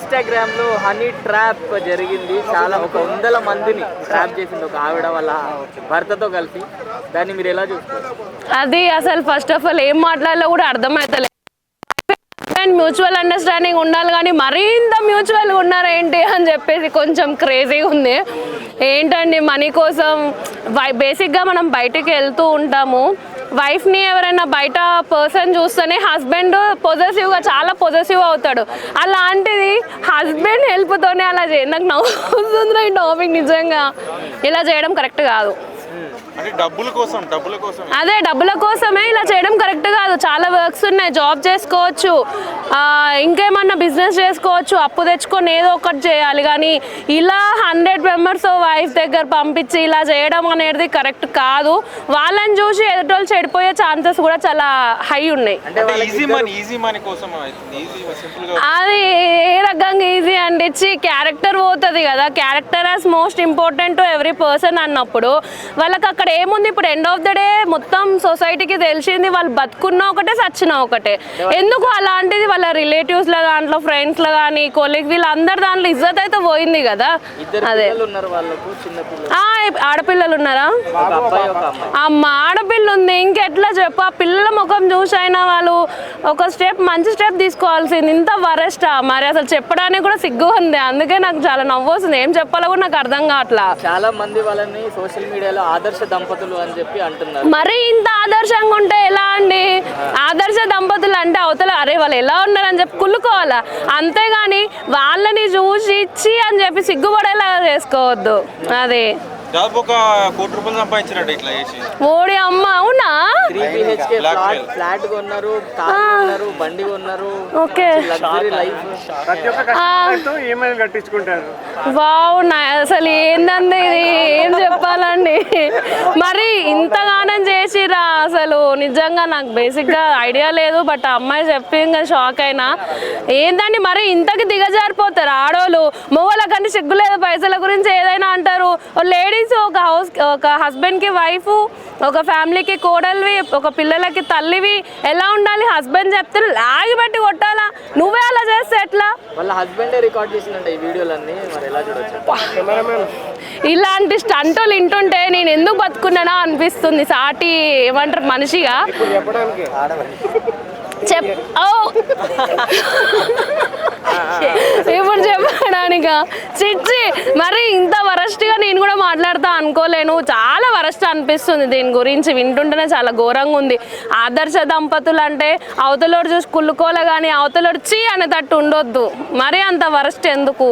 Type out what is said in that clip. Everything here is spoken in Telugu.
ఇన్స్టాగ్రామ్ లో హనీ ట్రాప్ జరిగింది. చాలా 100 మందిని ట్రాప్ చేసింది ఒక ఆవిడ వాళ్ళ భర్తతో కలిసి. దాన్ని మీరు ఎలా చూస్తారు? అది అసలు ఫస్ట్ ఆఫ్ ఆల్ ఏం మాట్లాడాలో కూడా అర్థమవుతలేదు. మ్యూచువల్ అండర్స్టాండింగ్ ఉండాలి కానీ మరీ ఇంత మ్యూచువల్గా ఉన్నారేంటి అని చెప్పేసి కొంచెం క్రేజీగా ఉంది. ఏంటండి మనీ కోసం బేసిక్గా మనం బయటికి వెళ్తూ ఉంటాము. వైఫ్ని ఎవరైనా బయట పర్సన్ చూస్తేనే హస్బెండ్ పొజెసివ్గా చాలా పొజెసివ్ అవుతాడు. అలాంటిది హస్బెండ్ హెల్ప్తోనే అలా నాకు నవ్వుతుంది ఈ టాపిక్. నిజంగా ఇలా చేయడం కరెక్ట్ కాదు. అదే డబ్బుల కోసమే ఇలా చేయడం కరెక్ట్ కాదు. చాలా వర్క్స్ ఉన్నాయి, జాబ్ చేసుకోవచ్చు, ఇంకేమన్నా బిజినెస్ చేసుకోవచ్చు, అప్పు తెచ్చుకొని ఏదో ఒకటి చేయాలి. కానీ ఇలా 100 మెంబర్స్ వైఫ్ దగ్గర పంపించి ఇలా చేయడం అనేది కరెక్ట్ కాదు. వాళ్ళని చూసి ఎదుటోళ్ళు చెడిపోయే ఛాన్సెస్ కూడా చాలా హై ఉన్నాయి. అది ఏ రకంగా ఈజీ అండిచ్చి క్యారెక్టర్ పోతుంది కదా. Character as most important to every person అన్నప్పుడు వాళ్ళకి అక్కడ ఏముంది? ఇప్పుడు ఎండ్ ఆఫ్ ద డే మొత్తం సొసైటీకి తెలిసింది వాళ్ళు బతుకున్నా ఒకటే చచ్చినా ఒకటే. ఎందుకు అలాంటిది వాళ్ళ రిలేటివ్స్లో దాంట్లో ఫ్రెండ్స్లో కానీ కొలీగ్ వీళ్ళందరు దాంట్లో ఇజ్జత్ అయితే పోయింది కదా. అదే ఆడపిల్లలు ఉన్నారా? అమ్మ ఆడపిల్ల ఉంది, ఇంకెట్లా చెప్పు? ఆ పిల్లల ముఖం చూసైనా వాళ్ళు ఒక స్టెప్ మంచి స్టెప్ తీసుకోవాల్సింది. ఇంత వరెస్టా మరి? అసలు చెప్పడానికి కూడా సిగ్గు ఉంది. అందుకే నాకు చాలా నవ్వు వస్తుంది. ఏం చెప్పాలో కూడా నాకు అర్థం కావట్లా. చాలా మంది వాళ్ళని సోషల్ మీడియాలో ఆదర్శ దంపతులు అని చెప్పి అంటున్నారు. మరి ఇంత ఆదర్శంగా ఉంటే ఎలా అండి? ఆదర్శ దంపతులు అంటే అవతల అరే వాళ్ళు ఎలా ఉన్నారని చెప్పి కుళ్ళుకోవాలా, అంతేగాని వాళ్ళని చూసి ఇచ్చి అని చెప్పి సిగ్గుపడేలా చేసుకోవద్దు. అదే ఓడి అమ్మ అవునా? 3 BHK ఫ్లాట్ కొన్నారు, కార్ కొన్నారు, బండి కొన్నారు. ఓకే వావ్, అసలు ఏందండి ఇది? ఏం చెప్పాలండి? మరి ఇంతగానం చేసిరా? అసలు నిజంగా నాకు బేసిక్గా ఐడియా లేదు. బట్ అమ్మాయి చెప్పి ఇంకా షాక్ అయినా. ఏందండి మరి ఇంతకి దిగజారిపోతారు ఆడోళ్ళు? మొగోళ్ళ కంటే సిగ్గులేదు, పైసల గురించి ఏదైనా అంటారు. లేడీస్ ఒక హస్బెండ్కి వైఫ్, ఒక ఫ్యామిలీకి కోడలివి, ఒక పిల్లలకి తల్లివి ఎలా ఉండాలి? హస్బెండ్ చెప్తే లాగి పెట్టి కొట్టాలా? నువ్వే అలా చేస్తే ఎట్లా? వాళ్ళ హస్బెండే రికార్డ్ చేసినట్టు ఈ వీడియోలన్నీ మరి ఎలా చూడొచ్చు? ఇలాంటి స్టంటులు వింటుంటే నేను ఎందుకు బతుకున్నానా అనిపిస్తుంది. సాటి ఏమంటారు మనిషిగా ఇప్పుడు చెప్పడానిక చిచ్చి. మరి ఇంత వరస్ట్గా నేను కూడా మాట్లాడతా అనుకోలేను. చాలా వరస్ట్ అనిపిస్తుంది. దీని గురించి వింటుంటేనే చాలా ఘోరంగా ఉంది. ఆదర్శ దంపతులు అంటే అవతలోడు చూసి కుళ్ళుకోలే కానీ అవతలోడు చీ అనేటట్టు ఉండొద్దు. మరి అంత వరస్ట్ ఎందుకు?